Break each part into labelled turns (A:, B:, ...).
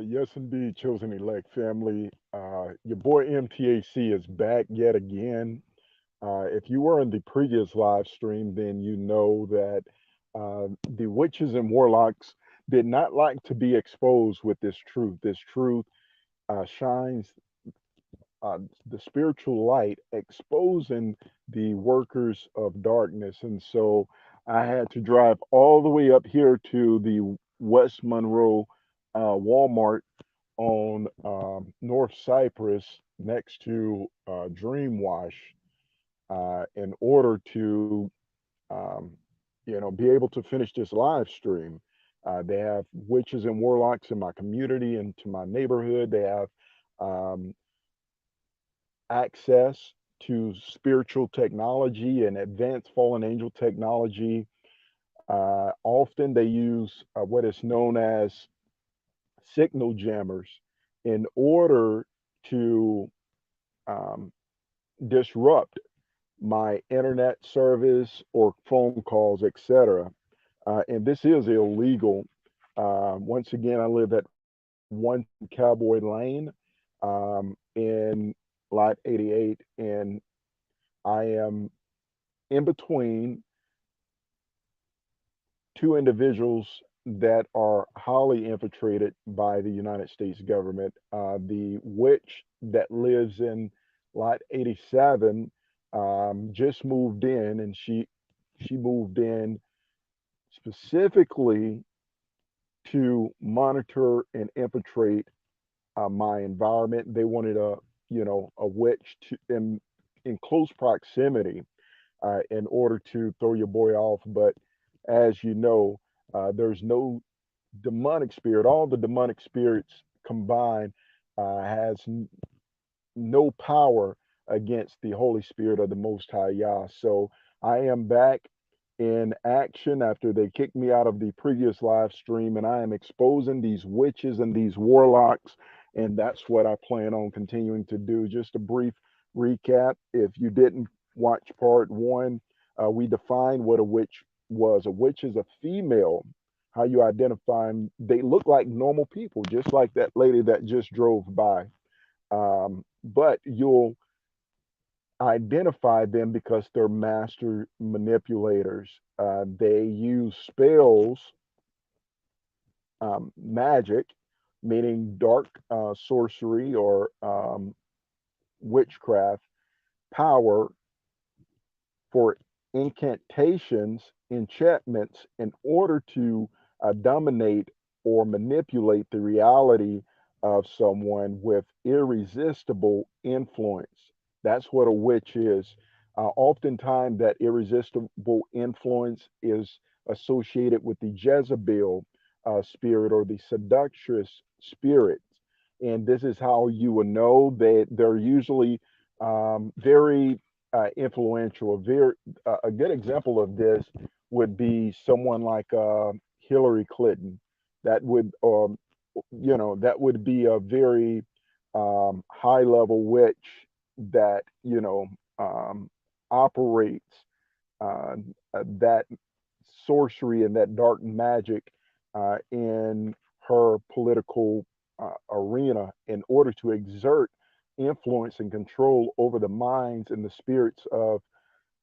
A: Yes, indeed, chosen elect family. Your boy MTAC is back yet again. If you were in the previous live stream, then you know that the witches and warlocks did not like to be exposed with this truth. This truth shines the spiritual light, exposing the workers of darkness. And so I had to drive all the way up here to the West Monroe Walmart on North Cypress next to Dreamwash in order to, um, be able to finish this live stream. They have witches and warlocks in my community and to my neighborhood. They have um, access to spiritual technology and advanced fallen angel technology. Often they use what is known as signal jammers in order to um, disrupt my internet service or phone calls, etc. And this is illegal. Once again, I live at 110 Cowboy Lane in Lot 88, and I am in between two individuals that are highly infiltrated by the United States government. The witch that lives in Lot 87 just moved in, and she moved in specifically to monitor and infiltrate my environment. They wanted a witch in close proximity in order to throw your boy off. But as you know, there's no demonic spirit. All the demonic spirits combined has no power against the Holy Spirit of the Most High Yah. So I am back in action after they kicked me out of the previous live stream, and I am exposing these witches and these warlocks, and that's what I plan on continuing to do. Just a brief recap. If you didn't watch part one, we defined what a witch was. A witch is a female. How you identify them? They look like normal people, just like that lady that just drove by. But you'll identify them because they're master manipulators. They use spells, magic, meaning dark sorcery or witchcraft, power for incantations, enchantments in order to dominate or manipulate the reality of someone with irresistible influence. That's what a witch is. Oftentimes, that irresistible influence is associated with the Jezebel spirit or the seductress spirit. And this is how you will know that they're usually very influential. A good example of this would be someone like Hillary Clinton. That would, that would be a very high level witch that um, operates that sorcery and that dark magic in her political arena in order to exert influence and control over the minds and the spirits of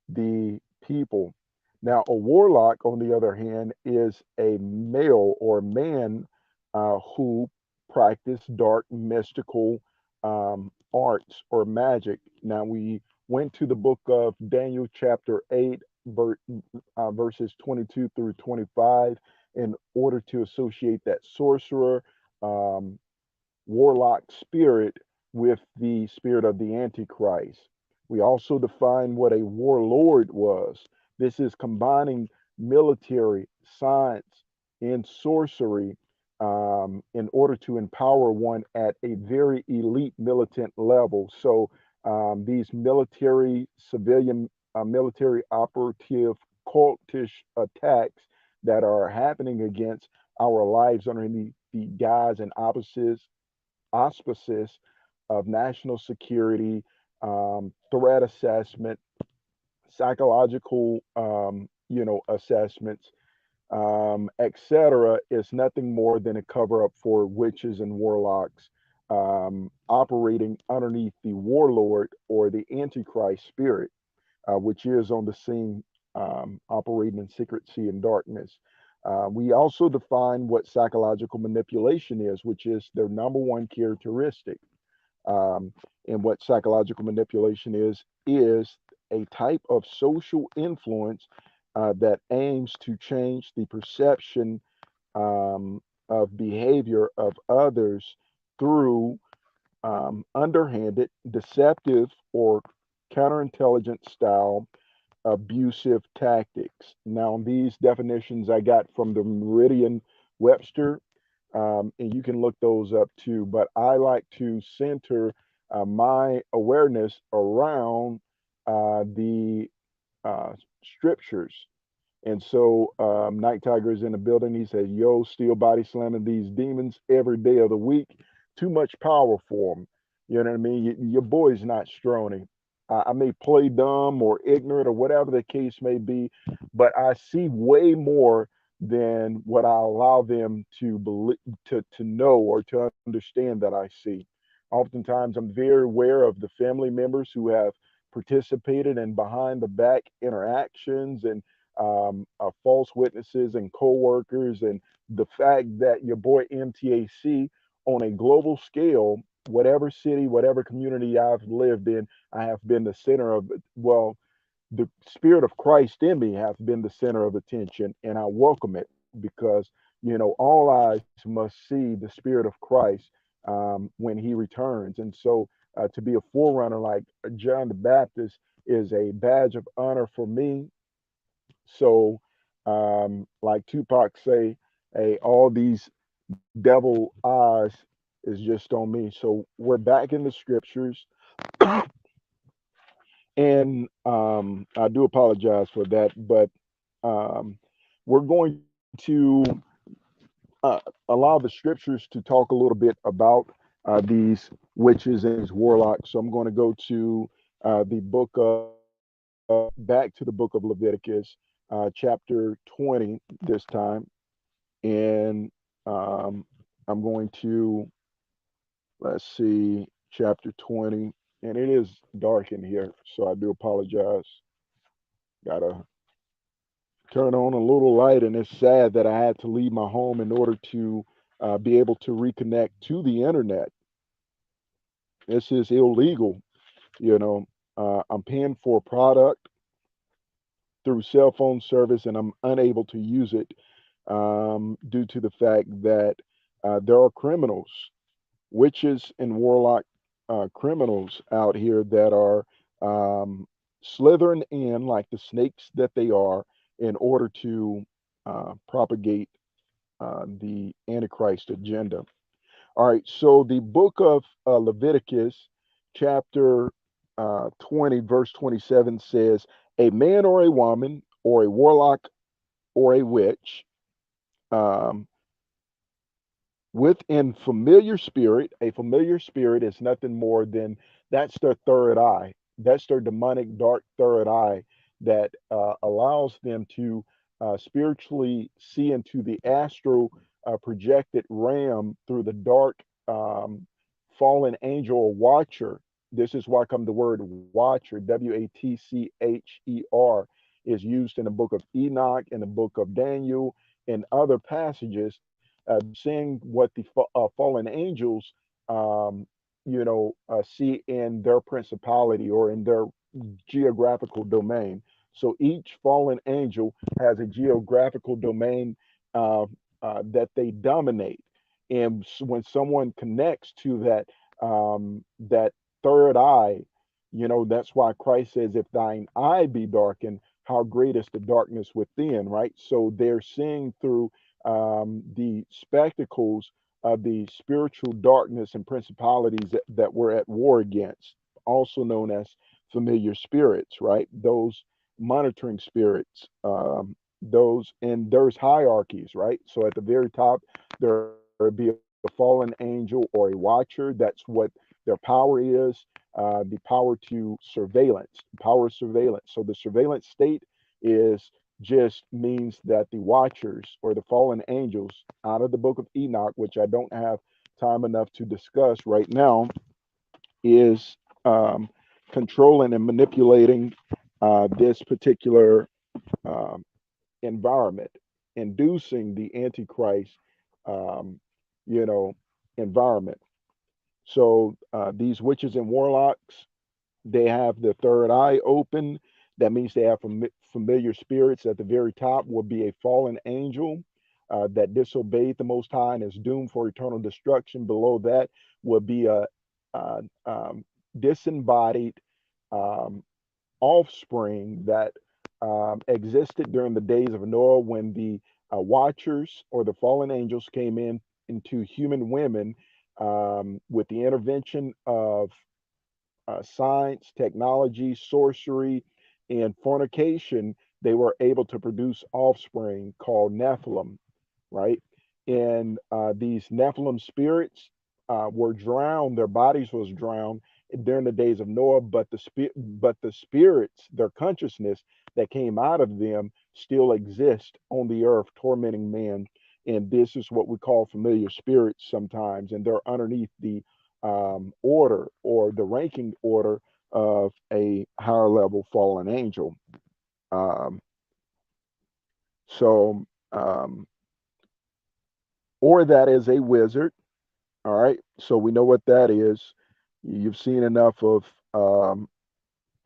A: the people. Now, a warlock, on the other hand, is a male or man who practice dark mystical arts or magic. Now, we went to the book of Daniel, chapter 8, verses 22 through 25, in order to associate that sorcerer, um, warlock spirit with the spirit of the Antichrist. We also define what a warlord was. This is combining military, science, and sorcery in order to empower one at a very elite militant level. So these military, civilian, military operative, cultish attacks that are happening against our lives underneath the guise and auspices of national security, threat assessment, psychological, assessments. etc., is nothing more than a cover up for witches and warlocks operating underneath the warlord or the Antichrist spirit, which is on the scene operating in secrecy and darkness. We also define what psychological manipulation is, which is their number one characteristic. Um, and what psychological manipulation is a type of social influence that aims to change the perception of behavior of others through underhanded, deceptive, or counterintelligence style abusive tactics. Now, these definitions I got from the Meridian Webster, and you can look those up too. But I like to center my awareness around the scriptures. And so Night Tiger is in the building. He says, "Yo, still body slamming these demons every day of the week. Too much power for them." You know what I mean? Your boy's not Stroney. I may play dumb or ignorant or whatever the case may be, but I see way more than what I allow them to believe, to know or to understand that I see. Oftentimes, I'm very aware of the family members who have participated in behind the back interactions and false witnesses and co-workers, and the fact that your boy MTAC on a global scale, whatever city, whatever community I've lived in, I have been the center of, well, the spirit of Christ in me has been the center of attention, and I welcome it because, all eyes must see the spirit of Christ when he returns. And so to be a forerunner like John the Baptist is a badge of honor for me. So, like Tupac say, hey, all these devil eyes is just on me. So we're back in the scriptures, and I do apologize for that, but um, we're going to allow the scriptures to talk a little bit about these witches and these warlocks. So I'm going to go to the book of back to the book of Leviticus, chapter 20 this time, and um, I'm going to, let's see, chapter 20, and it is dark in here, so I do apologize. Gotta turn on a little light, and it's sad that I had to leave my home in order to be able to reconnect to the internet. This is illegal, you know. I'm paying for a product through cell phone service, and I'm unable to use it due to the fact that there are criminals, witches and warlock criminals out here that are slithering in like the snakes that they are in order to propagate the Antichrist agenda. All right, so the book of Leviticus, chapter 20, verse 27 says, "A man or a woman, or a warlock or a witch, um, within familiar spirit." A familiar spirit is nothing more than that's their third eye. That's their demonic dark third eye that allows them to spiritually see into the astral projected realm through the dark fallen angel or watcher. This is why come the word watcher, Watcher, is used in the book of Enoch, in the book of Daniel, and other passages. Seeing what the fallen angels, um, see in their principality or in their geographical domain. So each fallen angel has a geographical domain uh, that they dominate, and when someone connects to that third eye, that's why Christ says, "If thine eye be darkened, how great is the darkness within," right? So they're seeing through the spectacles of the spiritual darkness and principalities that we're at war against, also known as familiar spirits, right? Those monitoring spirits, those, and there's hierarchies, right? So at the very top, there be a fallen angel or a watcher. That's what their power is. The power to surveillance, power of surveillance. So the surveillance state is just means that the watchers or the fallen angels out of the book of Enoch, which I don't have time enough to discuss right now, is controlling and manipulating this particular um, environment, inducing the Antichrist, um, you know, environment. So these witches and warlocks, they have the third eye open. That means they have familiar spirits. At the very top will be a fallen angel that disobeyed the Most High and is doomed for eternal destruction. Below that will be a disembodied um, offspring that existed during the days of Noah when the watchers or the fallen angels came in into human women with the intervention of science, technology, sorcery, and fornication. They were able to produce offspring called Nephilim, right? And these Nephilim spirits were drowned; their bodies was drowned during the days of Noah. But the spirits, their consciousness that came out of them, still exist on the earth, tormenting man. And this is what we call familiar spirits sometimes, and they're underneath the order or the ranking order of a higher level fallen angel. Um, so, um, or that is a wizard. All right. So we know what that is. You've seen enough of um,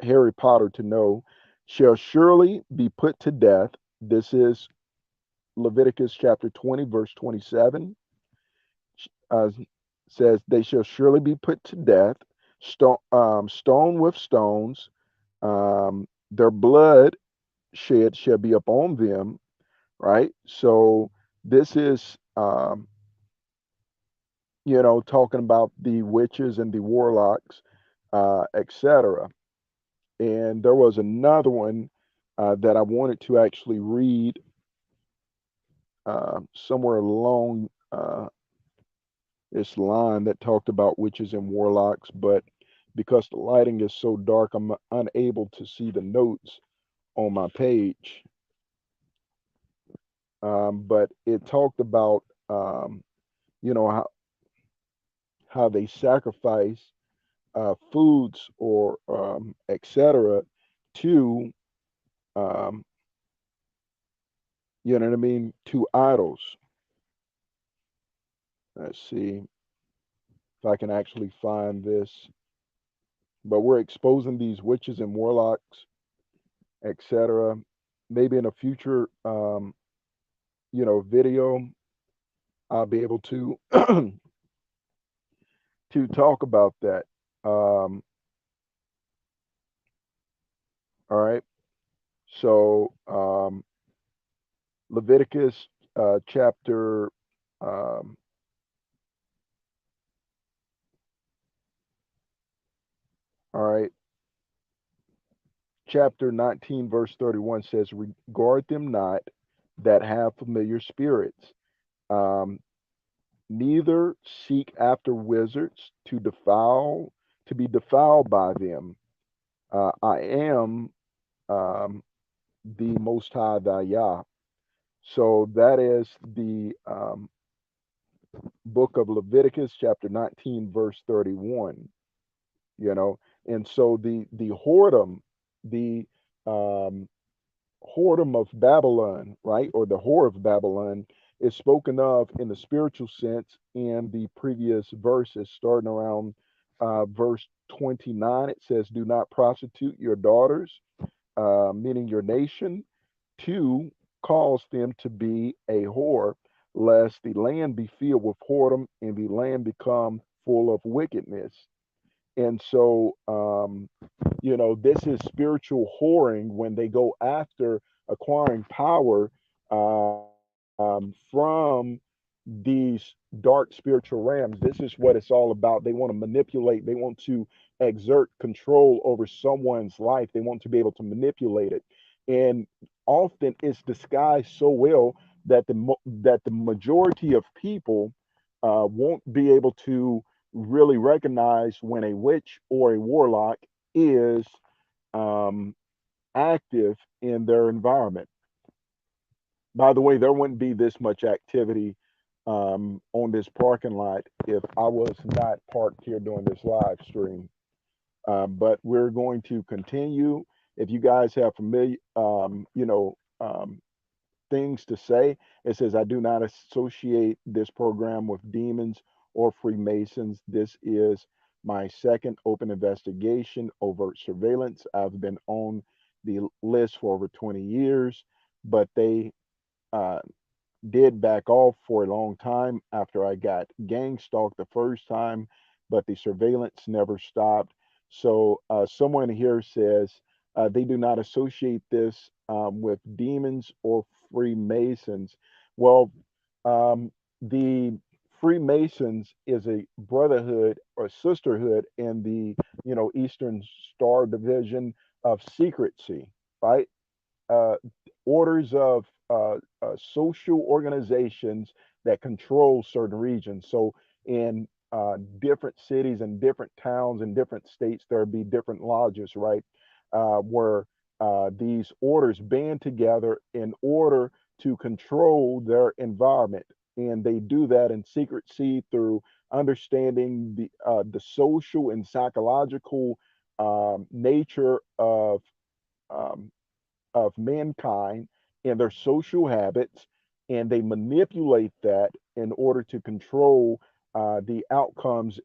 A: Harry Potter to know, shall surely be put to death. This is Leviticus chapter 20, verse 27. Uh, says, they shall surely be put to death, stone with stones. Their blood shed shall be upon them, right? So this is, talking about the witches and the warlocks, etc. And there was another one that I wanted to actually read somewhere along this line that talked about witches and warlocks, but because the lighting is so dark, I'm unable to see the notes on my page. But it talked about, you know, how they sacrifice foods or etc. to, um, you know what I mean, to idols. Let's see if I can actually find this. But we're exposing these witches and warlocks, etc. Maybe in a future, video, I'll be able to to talk about that. Um, all right. So Leviticus chapter, um, all right, chapter 19, verse 31 says, "Regard them not that have familiar spirits, um, neither seek after wizards to be defiled by them. I am um, the Most High thy Yah." So that is the book of Leviticus, chapter 19, verse 31. You know, and so the whoredom, the um, whoredom of Babylon, right, or the whore of Babylon, is spoken of in the spiritual sense in the previous verses, starting around verse 29. It says, "Do not prostitute your daughters," meaning your nation, to cause them to be a whore, lest the land be filled with whoredom and the land become full of wickedness. And so, this is spiritual whoring when they go after acquiring power from these dark spiritual realms. This is what it's all about. They want to manipulate, they want to exert control over someone's life, they want to be able to manipulate it. And often it's disguised so well that the majority of people won't be able to really recognize when a witch or a warlock is um, active in their environment. By the way, there wouldn't be this much activity on this parking lot if I was not parked here doing this live stream. But we're going to continue. If you guys have familiar, things to say, it says, I do not associate this program with demons or Freemasons. This is my second open investigation, overt surveillance. I've been on the list for over 20 years, but they uh, did back off for a long time after I got gang stalked the first time, but the surveillance never stopped. So someone here says they do not associate this with demons or Freemasons. Well, the Freemasons is a brotherhood or sisterhood in the Eastern Star Division of secrecy, right? uh, Orders of social organizations that control certain regions. So in different cities and different towns and different states, there would be different lodges, right? Where these orders band together in order to control their environment. And they do that in secrecy through understanding the social and psychological nature um, of mankind and their social habits, and they manipulate that in order to control the outcomes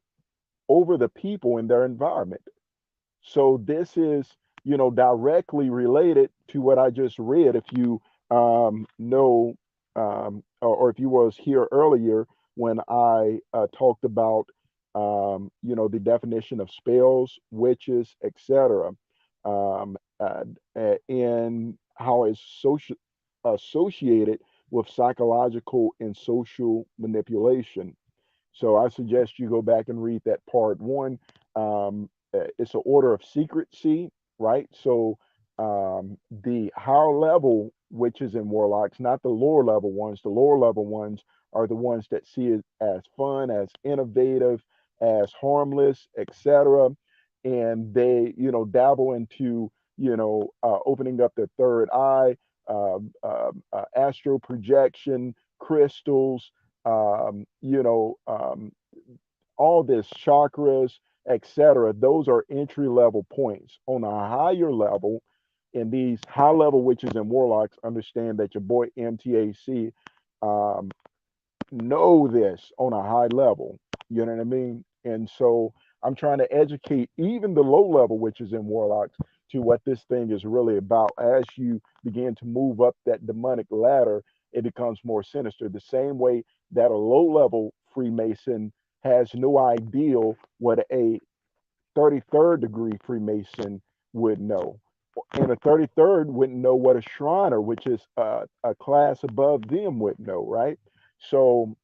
A: over the people in their environment. So this is, directly related to what I just read. If you know, or if you was here earlier when I talked about, the definition of spells, witches, etc., and how it's associated with psychological and social manipulation. So I suggest you go back and read that part one. It's an order of secrecy, right? So the higher level witches and warlocks, not the lower level ones. The lower level ones are the ones that see it as fun, as innovative, as harmless, etc. And they, dabble into, opening up their third eye, astral projection, crystals, um, you know, um, all this chakras, etc. Those are entry level points. On a higher level, in these high level witches and warlocks, understand that your boy MTAC um, know this on a high level. You know what I mean? And so I'm trying to educate even the low level witches and warlocks to what this thing is really about. As you begin to move up that demonic ladder, it becomes more sinister. The same way that a low level Freemason has no idea what a 33rd degree Freemason would know. And a 33rd wouldn't know what a Shriner, which is a class above them, would know, right? So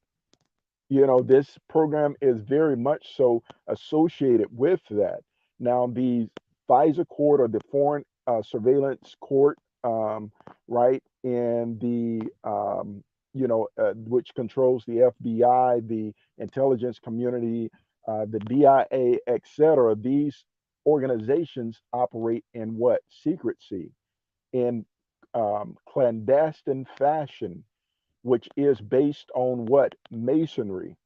A: this program is very much so associated with that. Now, the FISA court, or the Foreign Surveillance Court, right, and the which controls the FBI, the intelligence community, the DIA, etc. These organizations operate in what secrecy, in clandestine fashion, which is based on what? Masonry,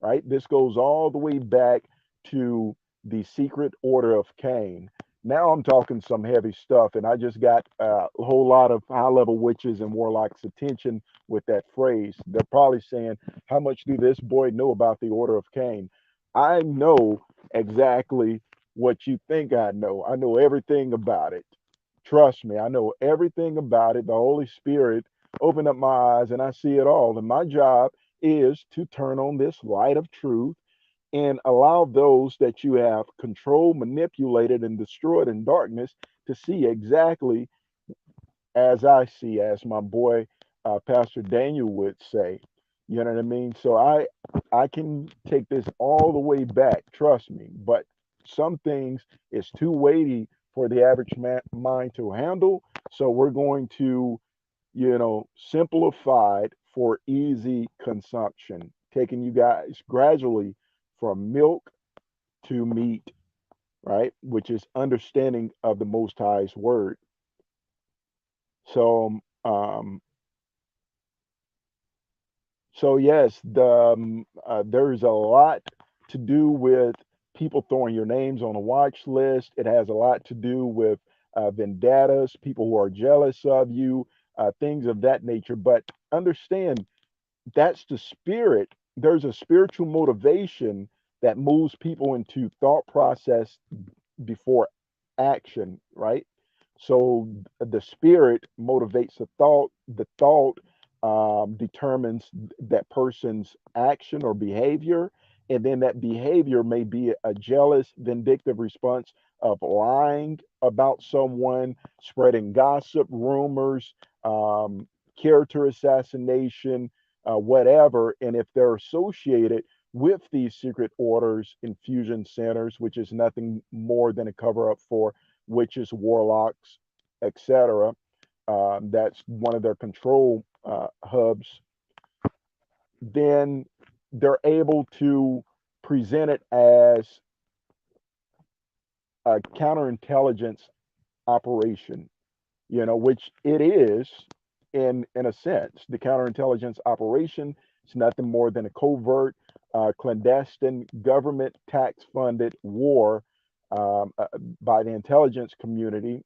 A: right? This goes all the way back to the secret order of Cain. Now I'm talking some heavy stuff, and I just got a whole lot of high level witches and warlocks' attention with that phrase. They're probably saying, how much do this boy know about the order of Cain? I know exactly what you think I know. I know everything about it. Trust me, I know everything about it. The Holy Spirit opened up my eyes and I see it all. And my job is to turn on this light of truth and allow those that you have controlled, manipulated, and destroyed in darkness to see exactly as I see, as my boy Pastor Daniel would say. You know what I mean? So I can take this all the way back, trust me. But some things is too weighty for the average mind to handle. So we're going to, simplify it for easy consumption, taking you guys gradually from milk to meat, right? Which is understanding of the Most High's word. So, So yes, there's a lot to do with people throwing your names on a watch list. It has a lot to do with vendettas, people who are jealous of you, things of that nature. But understand that's the spirit. There's a spiritual motivation that moves people into thought process before action, right? So the spirit motivates the thought determines that person's action or behavior, and then that behavior may be a jealous, vindictive response of lying about someone, spreading gossip, rumors, character assassination, whatever. And if they're associated with these secret orders, infusion centers, which is nothing more than a cover up for witches, warlocks, etc. That's one of their control hubs. Then they're able to present it as a counterintelligence operation, which it is in a sense. The counterintelligence operation is nothing more than a covert, clandestine, government tax-funded war by the intelligence community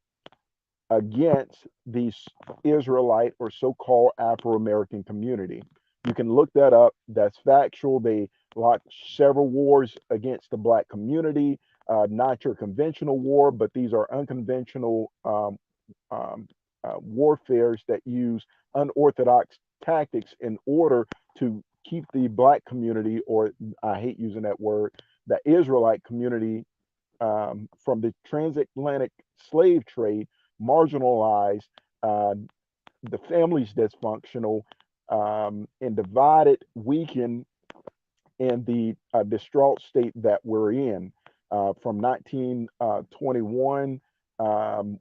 A: against the Israelite or so-called Afro-American community. You can look that up. That's factual. They launched several wars against the black community. Not your conventional war, but these are unconventional warfares that use unorthodox tactics in order to keep the black community, or I hate using that word, the Israelite community from the transatlantic slave trade, marginalized, uh, the families dysfunctional, and divided, weakened, in the distraught state that we're in from 1921,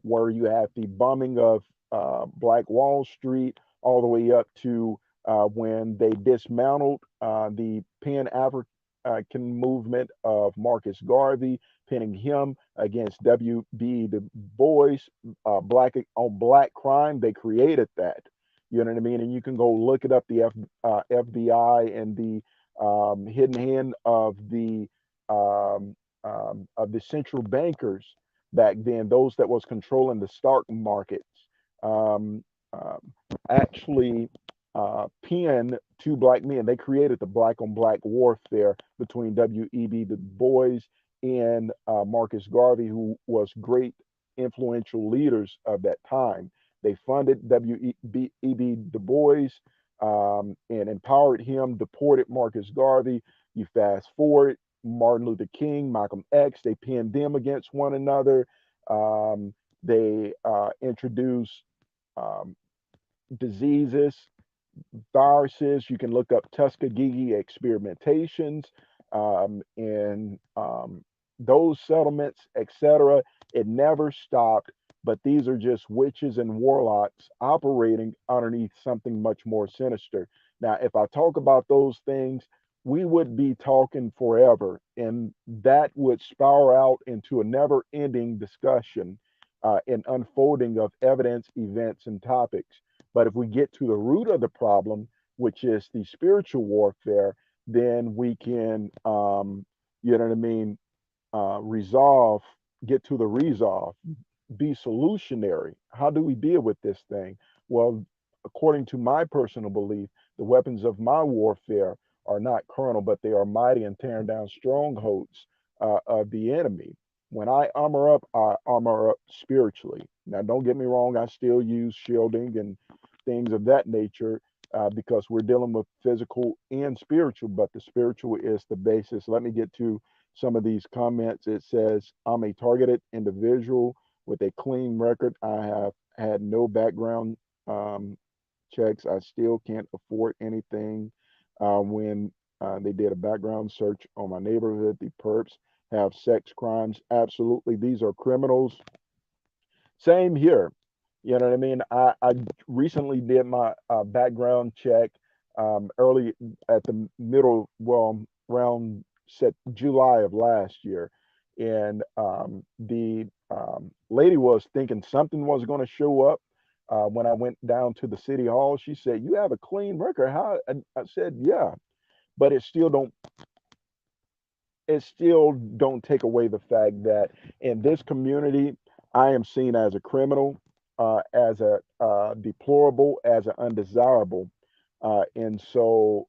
A: where you have the bombing of Black Wall Street, all the way up to when they dismantled the Pan African movement of Marcus Garvey, pinning him against W.B. Du Bois, black on black crime. They created that. You know what I mean? And you can go look it up. The FBI and the hidden hand of the central bankers back then, those that was controlling the stock markets, um, um, actually pinned two black men. They created the black on black warfare between W.E.B. Du Bois and Marcus Garvey, who was great influential leaders of that time. They funded W.E.B. Du Bois and empowered him, deported Marcus Garvey. You fast forward, Martin Luther King, Malcolm X, they pinned them against one another. They introduced um, diseases, viruses. You can look up Tuskegee experimentations and those settlements, etc. It never stopped, but these are just witches and warlocks operating underneath something much more sinister. Now, if I talk about those things, we would be talking forever, and that would spiral out into a never ending discussion and unfolding of evidence, events, and topics. But if we get to the root of the problem, which is the spiritual warfare, then we can, you know what I mean, resolve, get to the resolve, be solutionary. How do we deal with this thing? Well, according to my personal belief, the weapons of my warfare are not carnal, but they are mighty and tearing down strongholds of the enemy. When I armor up spiritually. Now, don't get me wrong, I still use shielding and things of that nature because we're dealing with physical and spiritual, but the spiritual is the basis. Let me get to some of these comments. It says, I'm a targeted individual with a clean record. I have had no background um, checks. I still can't afford anything. When they did a background search on my neighborhood, the perps have sex crimes. Absolutely. These are criminals. Same here. You know what I mean? I recently did my background check early at the middle, well, around July of last year. And the lady was thinking something was going to show up. when I went down to the city hall, she said, "You have a clean record." How? I said, "Yeah," but it still don't take away the fact that in this community, I am seen as a criminal, as a deplorable, as an undesirable, and so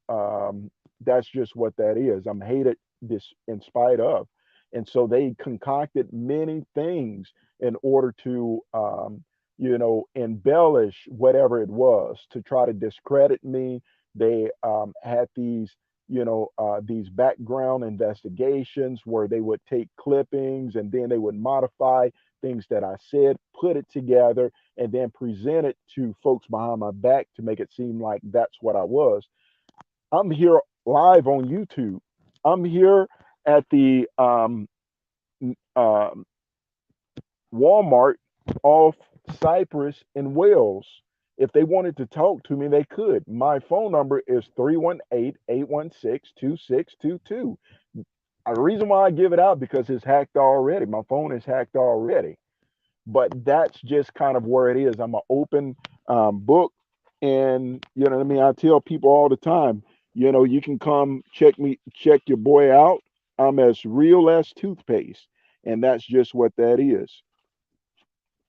A: that's just what that is. I'm hated this in spite of, and so they concocted many things in order to, embellish whatever it was to try to discredit me. They had these background investigations where they would take clippings and then they would modify things that I said, put it together, and then present it to folks behind my back to make it seem like that's what I was. I'm here live on YouTube. I'm here at the um, Walmart off Cypress in Wales. If they wanted to talk to me, they could. My phone number is 318-816-2622. The reason why I give it out because it's hacked already. My phone is hacked already. But that's just kind of where it is. I'm an open book. And you know what I mean? I tell people all the time, you can come check your boy out. I'm as real as toothpaste. And that's just what that is.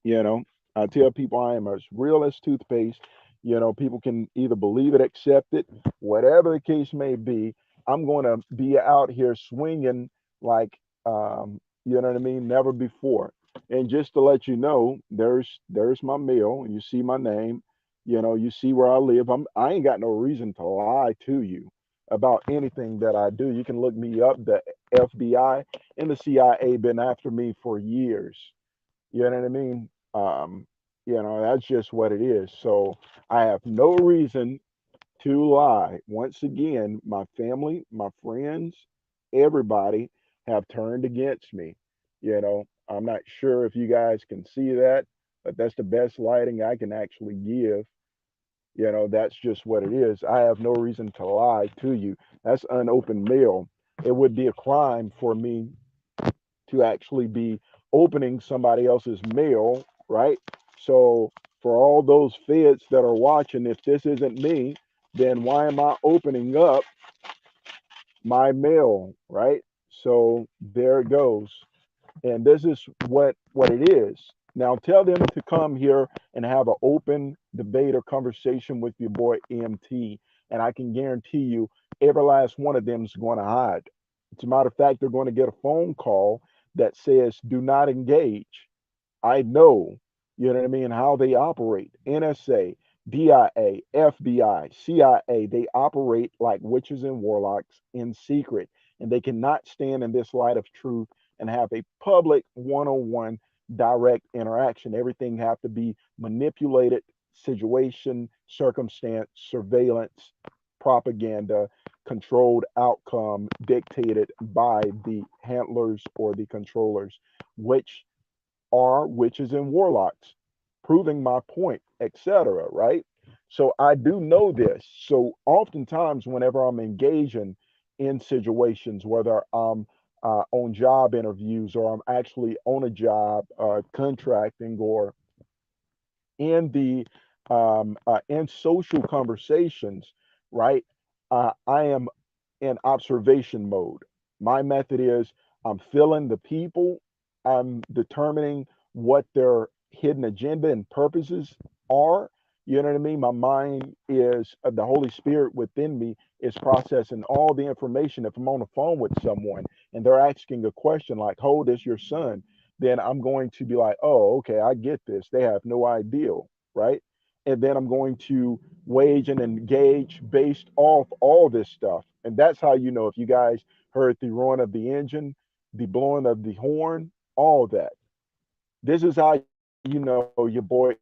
A: You know, I tell people I am as real as toothpaste. People can either believe it, accept it, whatever the case may be. I'm going to be out here swinging like, you know what I mean, never before. And just to let you know, there's my mail. You see my name. You see where I live. I ain't got no reason to lie to you about anything that I do. You can look me up. The FBI and the CIA been after me for years. You know what I mean? Um, that's just what it is. So I have no reason to lie. Once again, my family, my friends, everybody have turned against me. I'm not sure if you guys can see that, but that's the best lighting I can actually give. That's just what it is. I have no reason to lie to you. That's unopened mail. It would be a crime for me to actually be opening somebody else's mail, right? So for all those feds that are watching, if this isn't me, then why am I opening up my mail, right? So there it goes. And this is what it is. Now tell them to come here and have an open debate or conversation with your boy MT, and I can guarantee you every last one of them is going to hide. As a matter of fact, they're going to get a phone call that says do not engage. I know, you know what I mean, how they operate. NSA, DIA, FBI, CIA, they operate like witches and warlocks in secret, and they cannot stand in this light of truth and have a public one-on-one direct interaction. Everything have to be manipulated, situation, circumstance, surveillance, propaganda, controlled outcome dictated by the handlers or the controllers, which are witches and warlocks, proving my point, etc. Right? So I do know this. So oftentimes, whenever I'm engaging in situations, whether I'm on job interviews or I'm actually on a job, contracting, or in the in social conversations, right? I am in observation mode. My method is I'm feeling the people, I'm determining what their hidden agenda and purposes are. You know what I mean? My mind is the Holy Spirit within me is processing all the information. If I'm on the phone with someone and they're asking a question like, "How old is your son?" Then I'm going to be like, "Oh, okay, I get this. They have no idea," right? And then I'm going to wage and engage based off all this stuff. And that's how you know if you guys heard the roaring of the engine, the blowing of the horn, all that. This is how you know your boy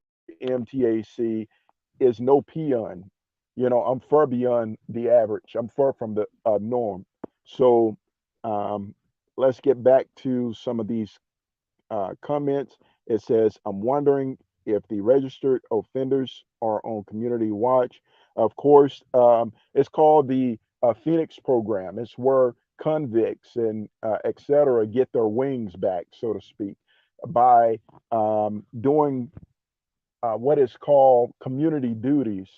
A: MTAC is no peon. I'm far beyond the average. I'm far from the norm. So um, let's get back to some of these comments. It says, I'm wondering if the registered offenders are on community watch. Of course, it's called the Phoenix program. It's where convicts and et cetera get their wings back, so to speak, by doing what is called community duties,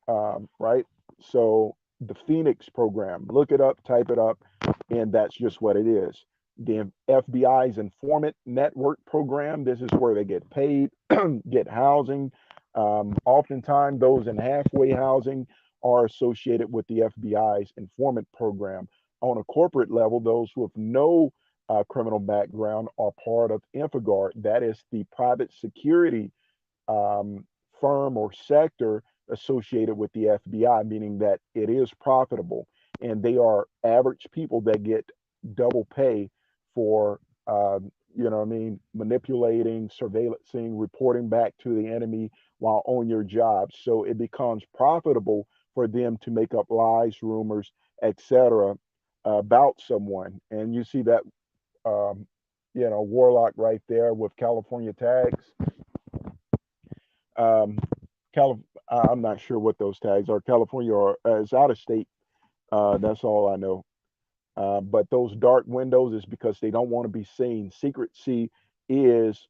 A: right? So the Phoenix program, look it up, type it up, and that's just what it is. The FBI's informant network program, this is where they get paid, get housing. Oftentimes, those in halfway housing are associated with the FBI's informant program. On a corporate level, those with no criminal background are part of InfoGuard. That is the private security um, firm or sector associated with the FBI, meaning that it is profitable and they are average people that get double pay for, what I mean, manipulating, surveillancing, reporting back to the enemy while on your job. So it becomes profitable for them to make up lies, rumors, etc. About someone. And you see that, um, Warlock right there with California tags. Um, I'm not sure what those tags are. California or it's out of state. That's all I know. But those dark windows is because they don't want to be seen. Secrecy is,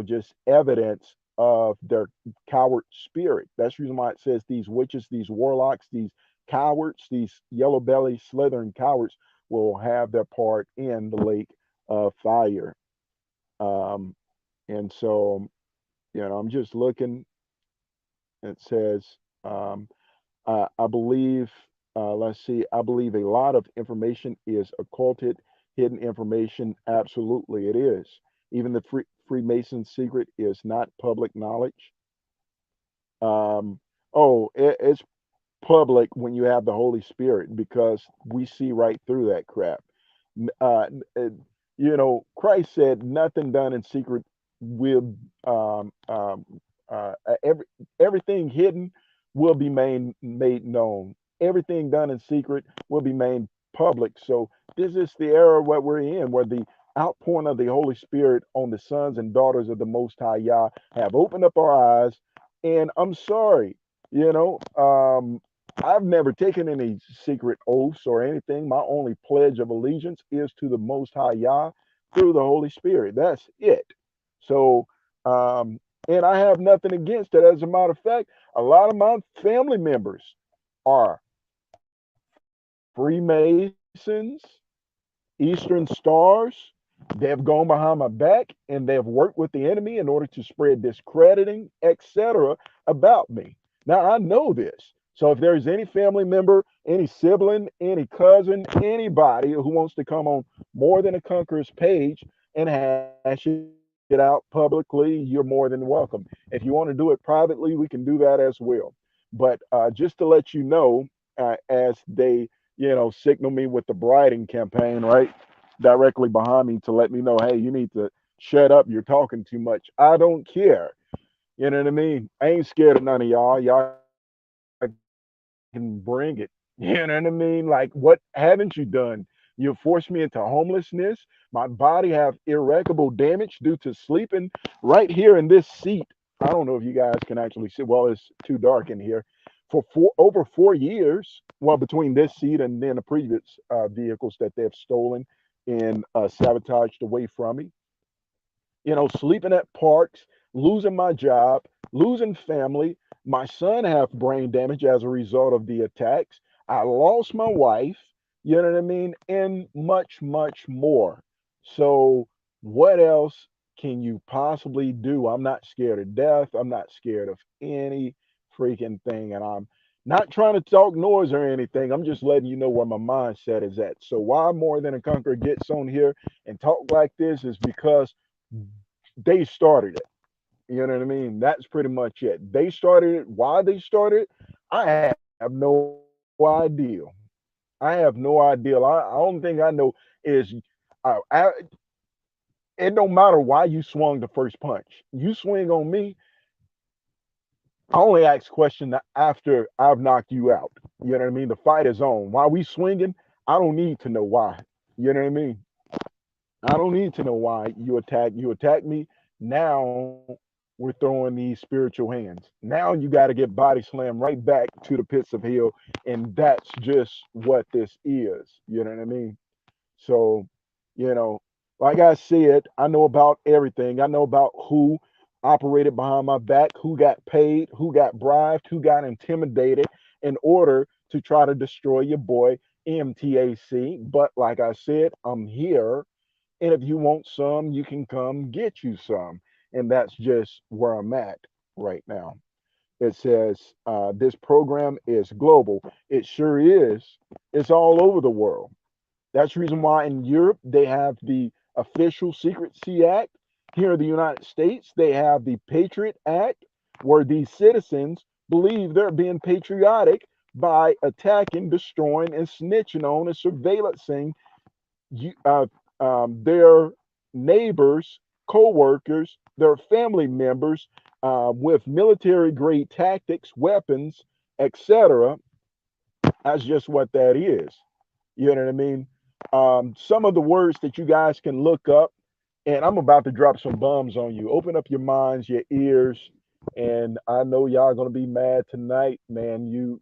A: just evidence of their coward spirit. That's the reason why it says these witches, these warlocks, these cowards, these yellow belly slithering cowards will have their part in the lake of fire. Um, and so, I'm just looking. It says, um, I believe, let's see, I believe a lot of information is occulted, hidden information. Absolutely, it is. Even the Freemason secret is not public knowledge. Um, oh, it's public when you have the Holy Spirit because we see right through that crap. Christ said nothing done in secret will um, um, uh, every everything hidden will be made known. Everything done in secret will be made public. So this is the era what we're in, where the outpouring of the Holy Spirit on the sons and daughters of the Most High Yah have opened up our eyes. And I'm sorry, you know, I've never taken any secret oaths or anything. My only pledge of allegiance is to the Most High Yah through the Holy Spirit. That's it. So, um, and I have nothing against it. As a matter of fact, a lot of my family members are Freemasons, Eastern Stars. They have gone behind my back and they have worked with the enemy in order to spread discrediting, etc., about me. Now I know this. So if there's any family member, any sibling, any cousin, anybody who wants to come on More Than a Conqueror's page and hash it out publicly, you're more than welcome. If you want to do it privately, we can do that as well. But just to let you know, as they, signal me with the briding campaign, right, directly behind me to let me know, hey, you need to shut up. You're talking too much. I don't care. You know what I mean? I ain't scared of none of y'all. Y'all can bring it. You know what I mean? Like, what haven't you done? You forced me into homelessness. My body have irreparable damage due to sleeping right here in this seat. I don't know if you guys can actually see. Well, it's too dark in here. For over 4 years, well, between this seat and then the previous vehicles that they've stolen and sabotaged away from me, sleeping at parks, losing my job, losing family. My son have brain damage as a result of the attacks. I lost my wife, you know what I mean? And much, much more. So, what else can you possibly do? I'm not scared of death. I'm not scared of any freaking thing. And I'm not trying to talk noise or anything. I'm just letting you know where my mindset is at. So, why More Than a Conqueror gets on here and talk like this is because they started it. You know what I mean? That's pretty much it. They started it. Why they started it, I have no idea. I have no idea. The only thing I know is it don't matter why you swung the first punch. You swing on me, I only ask question after I've knocked you out. You know what I mean? The fight is on. While we swinging, I don't need to know why. You know what I mean? I don't need to know why you attack me. Now we're throwing these spiritual hands. Now you got to get body slammed right back to the pits of hell, and that's just what this is. You know what I mean? So, you know, like I said, I know about everything. I know about who. operated behind my back, who got paid, who got bribed, who got intimidated in order to try to destroy your boy MTAC. But like I said, I'm here. And if you want some, you can come get you some. And that's just where I'm at right now. It says this program is global. It sure is. It's all over the world. That's the reason why in Europe they have the official Secrecy Act. Here in the United States, they have the Patriot Act, where these citizens believe they're being patriotic by attacking, destroying, and snitching on and surveillancing you, their neighbors, co-workers, their family members with military grade tactics, weapons, etc. That's just what that is. You know what I mean? Some of the words that you guys can look up, and I'm about to drop some bombs on you. Open up your minds, your ears, and I know y'all gonna be mad tonight, man. You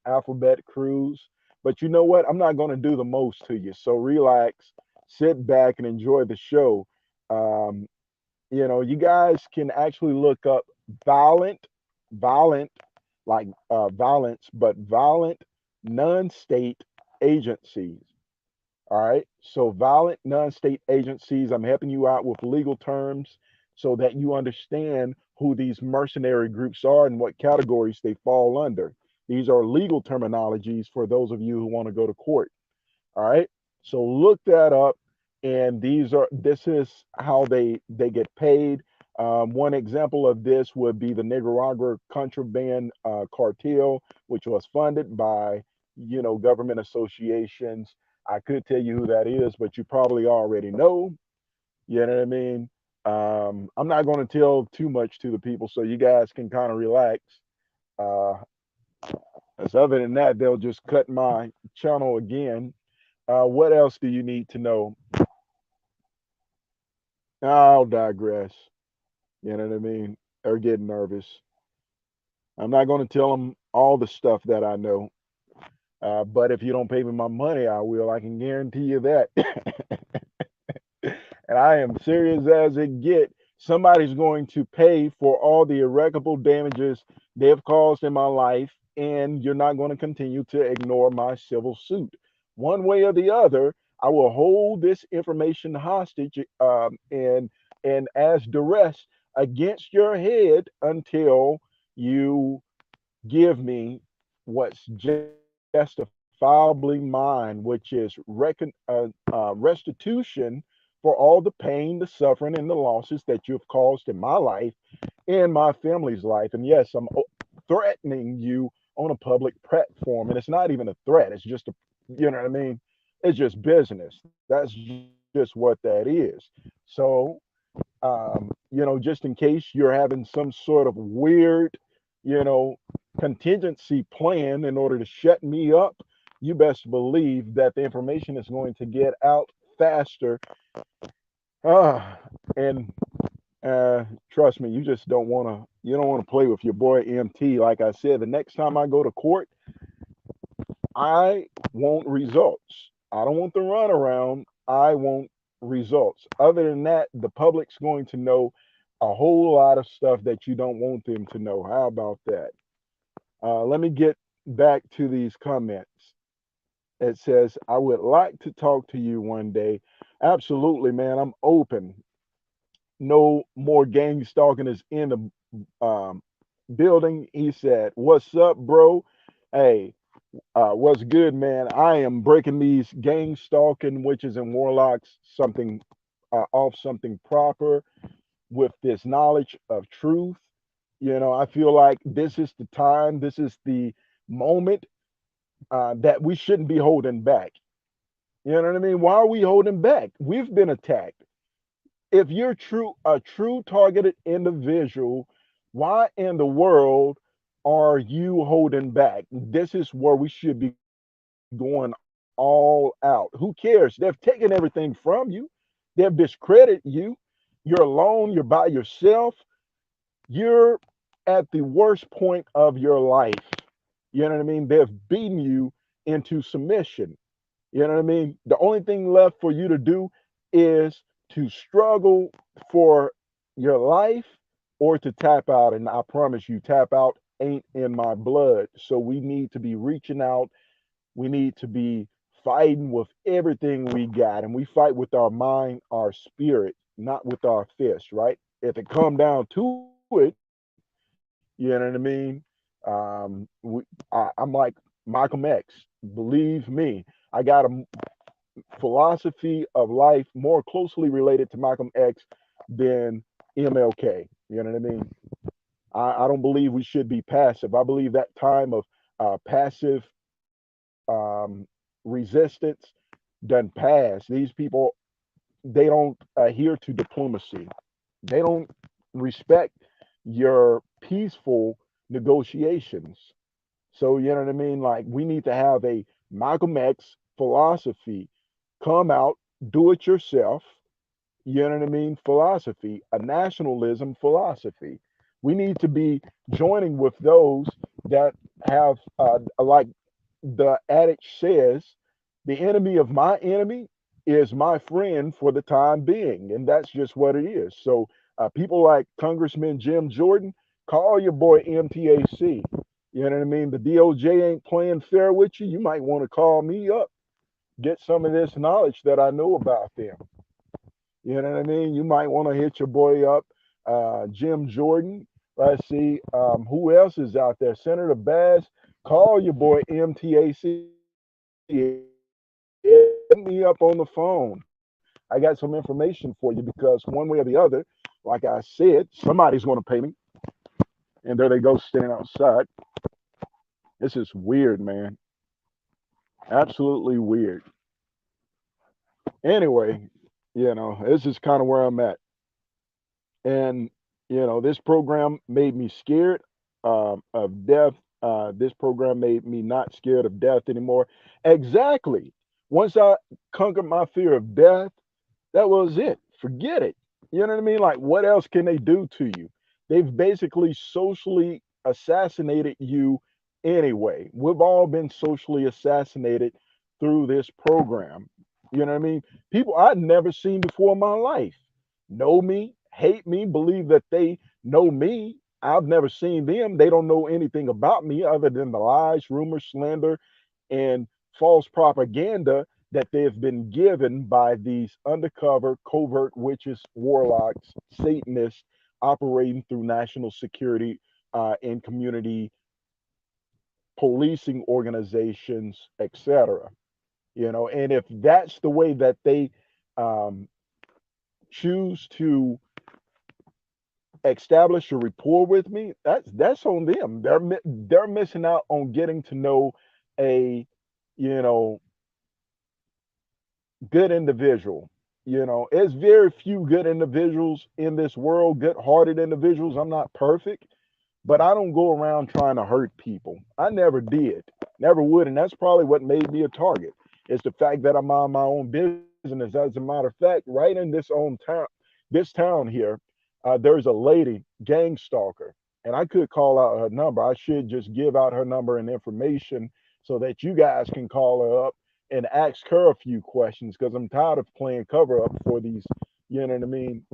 A: alphabet crews, but you know what? I'm not gonna do the most to you. So relax, sit back, and enjoy the show. Um, you guys can actually look up violent, violent, like violence, but violent non-state agencies. All right. So violent non-state agencies, I'm helping you out with legal terms so that you understand who these mercenary groups are and what categories they fall under. These are legal terminologies for those of you who want to go to court. All right. So look that up. And this is how they get paid. One example of this would be the Nicaragua contraband cartel, which was funded by, government associations. I could tell you who that is, but you probably already know. You know what I mean? I'm not going to tell too much to the people, so you guys can kind of relax. Uh, as other than that, they'll just cut my channel again. What else do you need to know? I'll digress. You know what I mean? They're getting nervous. I'm not going to tell them all the stuff that I know. But if you don't pay me my money, I will. I can guarantee you that. And I am serious as it get. Somebody's going to pay for all the irreparable damages they have caused in my life, and you're not going to continue to ignore my civil suit. One way or the other, I will hold this information hostage and as duress against your head until you give me what's justifiably mine, which is restitution for all the pain, the suffering, and the losses that you've caused in my life and my family's life. And yes, I'm threatening you on a public platform, and it's not even a threat. It's just you know what I mean? It's just business. That's just what that is. So just in case you're having some sort of weird, you know, contingency plan in order to shut me up, you best believe that the information is going to get out faster. And trust me, you don't want to play with your boy MT. Like I said, the next time I go to court, I want results. I don't want the runaround. I want results. Other than that, the public's going to know a whole lot of stuff that you don't want them to know. How about that? Let me get back to these comments. It says, I would like to talk to you one day. Absolutely, man. I'm open. No more gang stalking is in the building. He said, what's up, bro? Hey, what's good, man? I am breaking these gang stalking witches and warlocks something off something proper with this knowledge of truth. I feel like this is the time, this is the moment that we shouldn't be holding back. You know what I mean? Why are we holding back? We've been attacked. If you're a true targeted individual, why in the world are you holding back? This is where we should be going all out. Who cares? They've taken everything from you. They've discredited you. You're alone. You're by yourself. You're at the worst point of your life. You know what I mean? They've beaten you into submission. You know what I mean? The only thing left for you to do is to struggle for, your life or to tap out. And I promise you, tap out ain't in my blood. So we need to be reaching out. We need to be fighting with everything we got. And we fight with our mind, our spirit, not with our fist, right? If it come down to it, you know what I mean? I'm like Malcolm X. Believe me, I got a philosophy of life more closely related to Malcolm X than MLK. You know what I mean? I don't believe we should be passive. I believe that time of passive resistance done pass. These people, they don't adhere to diplomacy. They don't respect your peaceful negotiations. So, you know what I mean? Like, we need to have a Malcolm X philosophy. Come out, do it yourself, you know what I mean? Philosophy, a nationalism philosophy. We need to be joining with those that have, like the adage says, the enemy of my enemy is my friend for the time being. And that's just what it is. So, people like Congressman Jim Jordan, call your boy MTAC. You know what I mean? The DOJ ain't playing fair with you. You might want to call me up, get some of this knowledge that I know about them. You know what I mean? You might want to hit your boy up, Jim Jordan. Let's see, who else is out there? Senator Bass. Call your boy MTAC. Hit me up on the phone. I got some information for you because one way or the other, like I said, somebody's going to pay me. And there they go standing outside. This is weird, man. Absolutely weird. Anyway, this is kind of where I'm at. And this program made me scared of death. This program made me not scared of death anymore. Exactly. Once I conquered my fear of death, that was it. Forget it. You know what I mean? Like, what else can they do to you? They've basically socially assassinated you anyway. We've all been socially assassinated through this program. You know what I mean? People I'd never seen before in my life know me, hate me, believe that they know me. I've never seen them. They don't know anything about me other than the lies, rumors, slander, and false propaganda that they've been given by these undercover, covert witches, warlocks, Satanists operating through national security and community policing organizations, etc. And if that's the way that they um, choose to establish a rapport with me, that's on them. They're missing out on getting to know a you know good individual. There's very few good individuals in this world, good-hearted individuals. I'm not perfect, but I don't go around trying to hurt people. I never did, never would, and that's probably what made me a target. It's the fact that I'm on my own business. As a matter of fact, right in this town here, there's a lady gang stalker, and I could call out her number. I should just give out her number and information so that you guys can call her up and ask her a few questions because I'm tired of playing cover up for these, you know what I mean,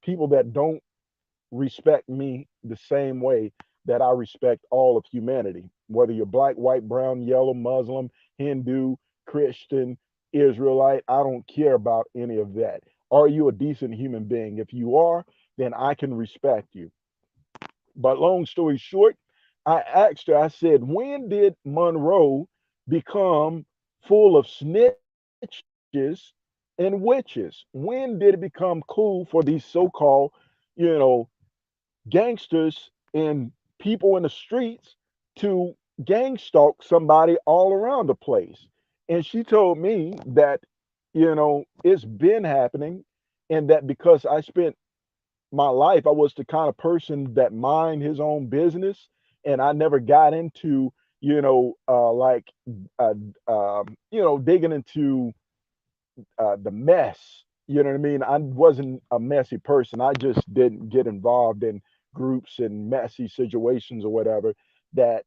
A: people that don't respect me the same way that I respect all of humanity, whether you're black, white, brown, yellow, Muslim, Hindu, Christian, Israelite. I don't care about any of that. Are you a decent human being? If you are, then I can respect you. But long story short, I asked her, I said, when did Monroe become full of snitches and witches? When did it become cool for these so-called, you know, gangsters and people in the streets to gang stalk somebody all around the place? And she told me that, it's been happening, and that because I spent my life, I was the kind of person that mind his own business, and I never got into, like, uh, digging into the mess. You know what I mean? I wasn't a messy person. I just didn't get involved in groups and messy situations or whatever that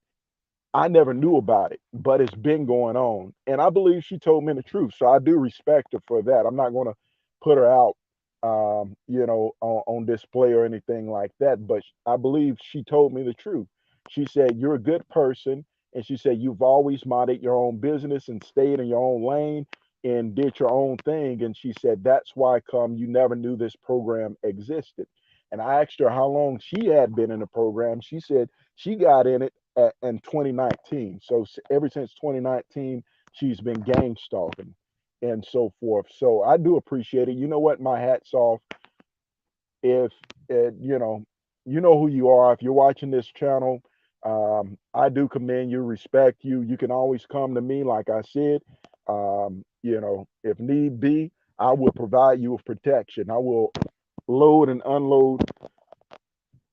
A: I never knew about it, but it's been going on. And I believe she told me the truth. So I do respect her for that. I'm not going to put her out you know, on display or anything like that. But I believe she told me the truth. She said, "You're a good person." And she said, "You've always minded your own business and stayed in your own lane and did your own thing." And she said, "That's why come you never knew this program existed." And I asked her how long she had been in the program. She said she got in it in 2019. So ever since 2019, she's been gang stalking and so forth. So I do appreciate it. You know what? My hat's off. If you know who you are. If you're watching this channel, I do commend you, respect you. You can always come to me, like I said. You know, if need be, I will provide you with protection. I will load and unload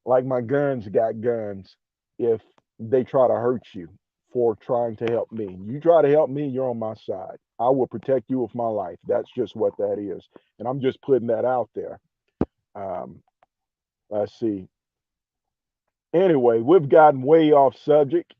A: like my guns got guns if they try to hurt you for trying to help me. You try to help me, you're on my side. I will protect you with my life. That's just what that is. And I'm just putting that out there. Um, let's see. Anyway, we've gotten way off subject.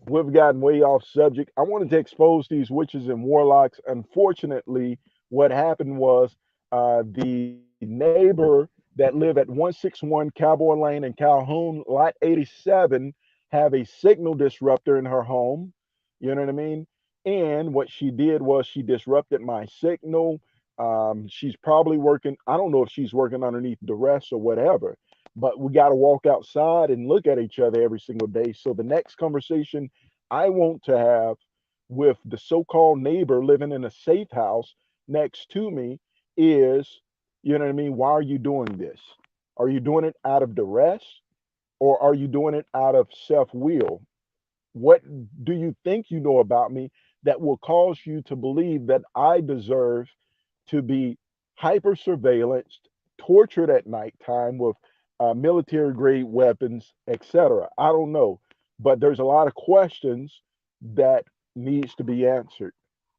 A: We've gotten way off subject. I wanted to expose these witches and warlocks. Unfortunately, what happened was the neighbor that live at 161 Cowboy Lane in Calhoun, Lot 87, have a signal disruptor in her home. You know what I mean? And what she did was she disrupted my signal. She's probably working. I don't know if she's working underneath duress or whatever, but we got to walk outside and look at each other every single day. So the next conversation I want to have with the so-called neighbor living in a safe house next to me is, you know what I mean? Why are you doing this? Are you doing it out of duress or are you doing it out of self-will? What do you think you know about me that will cause you to believe that I deserve to be hyper surveillanced, tortured at nighttime with military grade weapons, etc.? I don't know, but there's a lot of questions that needs to be answered,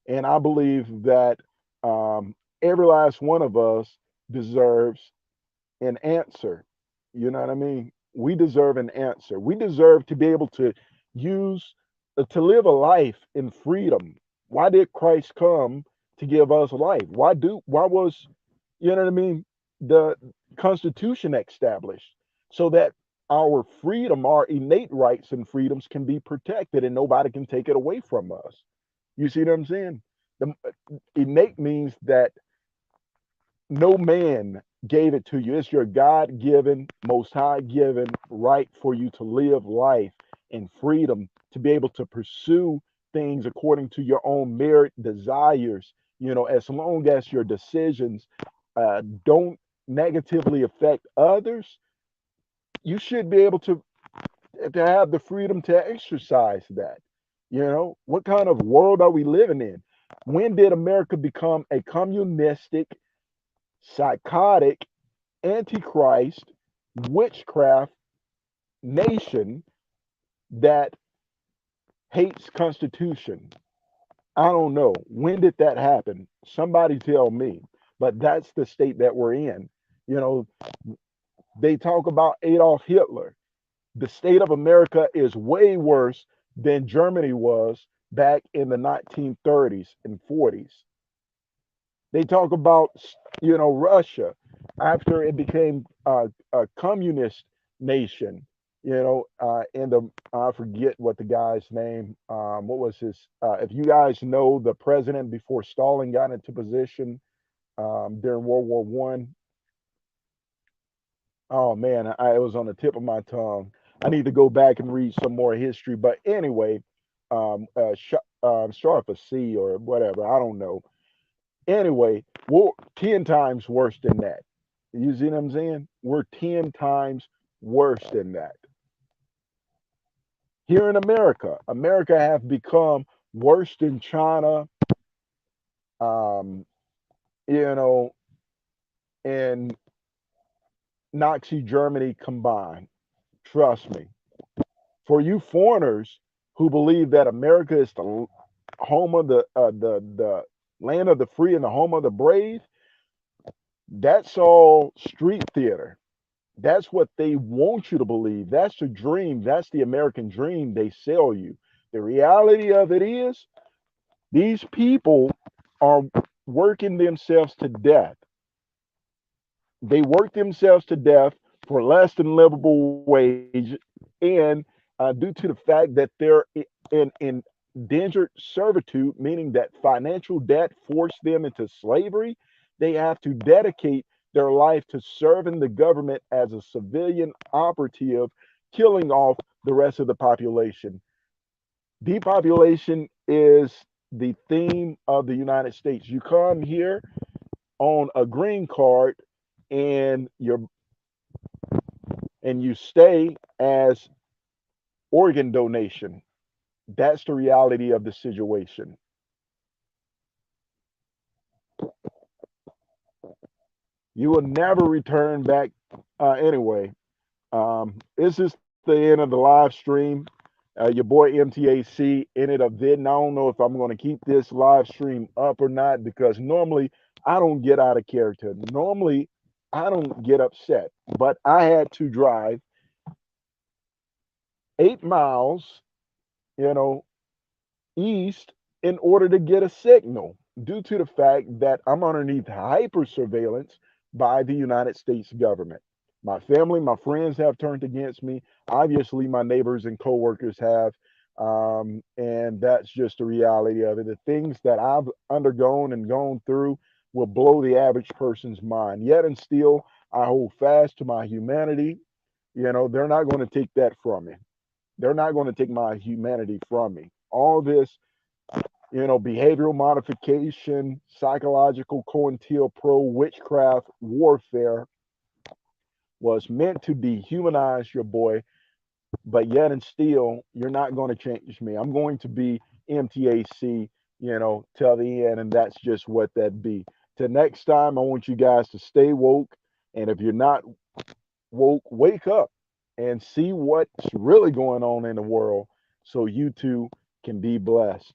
A: and I believe that every last one of us deserves an answer. You know what I mean? We deserve an answer. We deserve to be able to use to live a life in freedom. Why did Christ come to give us life? Why was, you know what I mean, the Constitution established so that our freedom, our innate rights and freedoms can be protected and nobody can take it away from us. You see what I'm saying? The innate means that no man gave it to you. It's your God given, most high given right for you to live life in freedom, to be able to pursue things according to your own merit, desires, you know, as long as your decisions don't negatively affect others, you should be able to have the freedom to exercise that. You know, what kind of world are we living in? When did America become a communistic, psychotic, Antichrist, witchcraft nation that hates Constitution? I don't know. When did that happen? Somebody tell me. But that's the state that we're in. You know, they talk about Adolf Hitler. The state of America is way worse than Germany was back in the 1930s and 40s. They talk about, you know, Russia after it became a communist nation. You know, in the I forget what the guy's name. What was his? If you guys know the president before Stalin got into position during World War One. Oh man, it was on the tip of my tongue. I need to go back and read some more history. But anyway, start with a C or whatever. I don't know. Anyway, we're 10 times worse than that. You see what I'm saying? We're 10 times worse than that. Here in America, America have become worse than China, um, you know, and Nazi Germany combined. Trust me. For you foreigners who believe that America is the home of the land of the free and the home of the brave, that's all street theater. That's what they want you to believe. That's the dream. That's the American dream they sell you. The reality of it is, these people are working themselves to death They work themselves to death for less than livable wage, and due to the fact that they're in indentured servitude, meaning that financial debt forced them into slavery, they have to dedicate their life to serving the government as a civilian operative, killing off the rest of the population. Depopulation is the theme of the United States. You come here on a green card and you stay as organ donation. That's the reality of the situation. You will never return back. Anyway, this is the end of the live stream. Your boy MTAC ended up bidding. I don't know if I'm going to keep this live stream up or not because normally I don't get out of character. Normally I don't get upset, but I had to drive 8 miles, you know, east in order to get a signal due to the fact that I'm underneath hyper surveillance by the United States government. My family, my friends have turned against me. Obviously, my neighbors and coworkers have. And that's just the reality of it. The things that I've undergone and gone through will blow the average person's mind. Yet and still, I hold fast to my humanity. They're not going to take that from me. They're not going to take my humanity from me. All this behavioral modification, psychological COINTELPRO, witchcraft, warfare was meant to dehumanize your boy, but yet and still, you're not going to change me. I'm going to be MTAC, till the end, and that's just what that be. Till next time, I want you guys to stay woke, and if you're not woke, wake up and see what's really going on in the world so you too can be blessed.